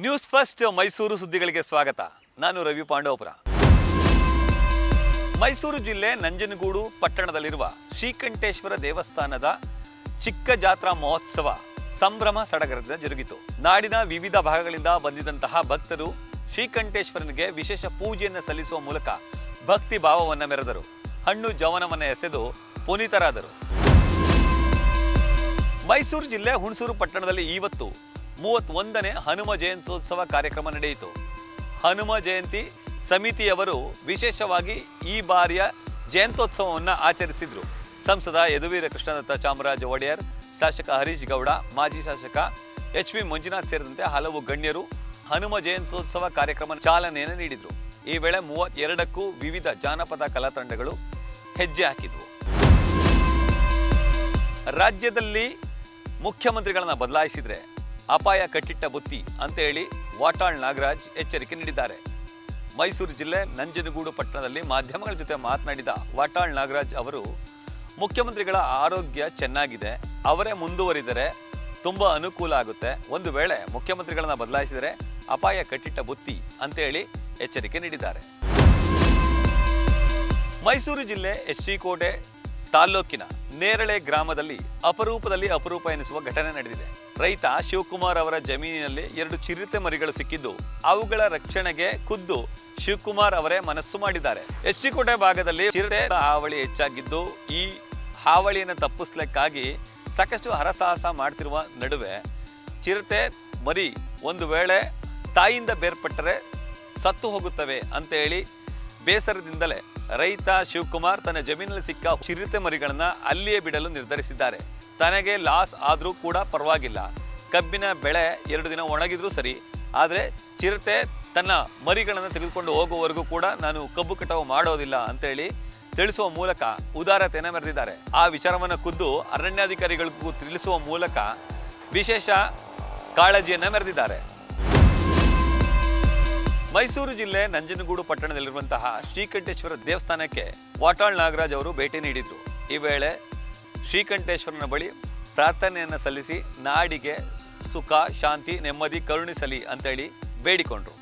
News first Mysuru ಸುದ್ದಿಗಳಿಗೆ ಸ್ವಾಗತ. ನಾನು ರವಿ ಪಾಂಡವಪುರ. ಮೈಸೂರು ಜಿಲ್ಲೆ ನಂಜನಗೂಡು ಪಟ್ಟಣದಲ್ಲಿರುವ ಶ್ರೀಕಂಠೇಶ್ವರ ದೇವಸ್ಥಾನದ ಚಿಕ್ಕ ಜಾತ್ರಾ ಮಹೋತ್ಸವ ಸಂಭ್ರಮ ಸಡಗರದಿಂದ ಜರುಗಿತು. ನಾಡಿನ ವಿವಿಧ ಭಾಗಗಳಿಂದ ಬಂದಿದ್ದಂತಹ ಭಕ್ತರು ಶ್ರೀಕಂಠೇಶ್ವರನಿಗೆ ವಿಶೇಷ ಪೂಜೆಯನ್ನು ಸಲ್ಲಿಸುವ ಮೂಲಕ ಭಕ್ತಿ ಭಾವವನ್ನು ಮೆರೆದರು. ಹಣ್ಣು ಜವನವನ್ನು ಎಸೆದು ಪುನೀತರಾದರು. ಮೈಸೂರು ಜಿಲ್ಲೆ ಹುಣಸೂರು ಪಟ್ಟಣದಲ್ಲಿ ಇವತ್ತು 31ನೇ ಹನುಮ ಜಯಂತ್ಯೋತ್ಸವ ಕಾರ್ಯಕ್ರಮ ನಡೆಯಿತು. ಹನುಮ ಜಯಂತಿ ಸಮಿತಿಯವರು ವಿಶೇಷವಾಗಿ ಈ ಬಾರಿಯ ಜಯಂತ್ಯೋತ್ಸವವನ್ನು ಆಚರಿಸಿದರು. ಸಂಸದ ಯದುವೀರ ಕೃಷ್ಣದತ್ತ ಚಾಮರಾಜ ಒಡೆಯರ್, ಶಾಸಕ ಹರೀಶ್ ಗೌಡ, ಮಾಜಿ ಶಾಸಕ ಎಚ್.ವಿ. ಮಂಜುನಾಥ್ ಸೇರಿದಂತೆ ಹಲವು ಗಣ್ಯರು ಹನುಮ ಜಯಂತ್ಯೋತ್ಸವ ಕಾರ್ಯಕ್ರಮ ಚಾಲನೆಯನ್ನು ನೀಡಿದರು. ಈ ವೇಳೆ 32ಕ್ಕೂ ವಿವಿಧ ಜಾನಪದ ಕಲಾ ತಂಡಗಳು ಹೆಜ್ಜೆ ಹಾಕಿದ್ವು. ರಾಜ್ಯದಲ್ಲಿ ಮುಖ್ಯಮಂತ್ರಿಗಳನ್ನ ಬದಲಾಯಿಸಿದ್ರೆ ಅಪಾಯ ಕಟ್ಟಿಟ್ಟ ಬುತ್ತಿ ಅಂತ ಹೇಳಿ ವಾಟಾಳ್ ನಾಗರಾಜ್ ಎಚ್ಚರಿಕೆ ನೀಡಿದ್ದಾರೆ. ಮೈಸೂರು ಜಿಲ್ಲೆ ನಂಜನಗೂಡು ಪಟ್ಟಣದಲ್ಲಿ ಮಾಧ್ಯಮಗಳ ಜೊತೆ ಮಾತನಾಡಿದ ವಾಟಾಳ್ ನಾಗರಾಜ್ ಅವರು, ಮುಖ್ಯಮಂತ್ರಿಗಳ ಆರೋಗ್ಯ ಚೆನ್ನಾಗಿದೆ, ಅವರೇ ಮುಂದುವರಿದರೆ ತುಂಬ ಅನುಕೂಲ ಆಗುತ್ತೆ. ಒಂದು ವೇಳೆ ಮುಖ್ಯಮಂತ್ರಿಗಳನ್ನ ಬದಲಾಯಿಸಿದರೆ ಅಪಾಯ ಕಟ್ಟಿಟ್ಟ ಬುತ್ತಿ ಅಂತ ಹೇಳಿ ಎಚ್ಚರಿಕೆ ನೀಡಿದ್ದಾರೆ. ಮೈಸೂರು ಜಿಲ್ಲೆ ಎಚ್.ಡಿ. ಕೋಟೆ ತಾಲ್ಲೂಕಿನ ನೇರಳೆ ಗ್ರಾಮದಲ್ಲಿ ಅಪರೂಪ ಎನಿಸುವ ಘಟನೆ ನಡೆದಿದೆ. ರೈತ ಶಿವಕುಮಾರ್ ಅವರ ಜಮೀನಿನಲ್ಲಿ 2 ಚಿರತೆ ಮರಿಗಳು ಸಿಕ್ಕಿದ್ದು, ಅವುಗಳ ರಕ್ಷಣೆಗೆ ಖುದ್ದು ಶಿವಕುಮಾರ್ ಅವರೇ ಮನಸ್ಸು ಮಾಡಿದ್ದಾರೆ. ಎಚ್.ಡಿ. ಕೋಟೆ ಭಾಗದಲ್ಲಿ ಚಿರತೆ ಹಾವಳಿ ಹೆಚ್ಚಾಗಿದ್ದು, ಈ ಹಾವಳಿಯನ್ನು ತಪ್ಪಿಸ್ಲಿಕ್ಕಾಗಿ ಸಾಕಷ್ಟು ಹರಸಾಹಸ ಮಾಡ್ತಿರುವ ನಡುವೆ ಚಿರತೆ ಮರಿ ಒಂದು ವೇಳೆ ತಾಯಿಯಿಂದ ಬೇರ್ಪಟ್ಟರೆ ಸತ್ತು ಹೋಗುತ್ತವೆ ಅಂತ ಹೇಳಿ ಬೇಸರದಿಂದಲೇ ರೈತ ಶಿವಕುಮಾರ್ ತನ್ನ ಜಮೀನಲ್ಲಿ ಸಿಕ್ಕ ಚಿರತೆ ಮರಿಗಳನ್ನ ಅಲ್ಲಿಯೇ ಬಿಡಲು ನಿರ್ಧರಿಸಿದ್ದಾರೆ. ತನಗೆ ಲಾಸ್ ಆದರೂ ಕೂಡ ಪರವಾಗಿಲ್ಲ, ಕಬ್ಬಿನ ಬೆಳೆ 2 ದಿನ ಒಣಗಿದ್ರೂ ಸರಿ, ಆದರೆ ಚಿರತೆ ತನ್ನ ಮರಿಗಳನ್ನು ತೆಗೆದುಕೊಂಡು ಹೋಗುವವರೆಗೂ ಕೂಡ ನಾನು ಕಬ್ಬು ಕಟಾವು ಮಾಡೋದಿಲ್ಲ ಅಂತೇಳಿ ತಿಳಿಸುವ ಮೂಲಕ ಉದಾರತೆಯನ್ನು ಮೆರೆದಿದ್ದಾರೆ. ಆ ವಿಚಾರವನ್ನು ಖುದ್ದು ಅರಣ್ಯಾಧಿಕಾರಿಗಳಿಗೂ ತಿಳಿಸುವ ಮೂಲಕ ವಿಶೇಷ ಕಾಳಜಿಯನ್ನು ಮೆರೆದಿದ್ದಾರೆ. ಮೈಸೂರು ಜಿಲ್ಲೆ ನಂಜನಗೂಡು ಪಟ್ಟಣದಲ್ಲಿರುವಂತಹ ಶ್ರೀಕಂಠೇಶ್ವರ ದೇವಸ್ಥಾನಕ್ಕೆ ವಾಟಾಳ್ ನಾಗರಾಜ್ ಅವರು ಭೇಟಿ ನೀಡಿದ್ರು. ಈ ವೇಳೆ ಶ್ರೀಕಂಠೇಶ್ವರನ ಬಳಿ ಪ್ರಾರ್ಥನೆಯನ್ನು ಸಲ್ಲಿಸಿ ನಾಡಿಗೆ ಸುಖ, ಶಾಂತಿ, ನೆಮ್ಮದಿ ಕರುಣಿಸಲಿ ಅಂತೇಳಿ ಬೇಡಿಕೊಂಡ್ರು.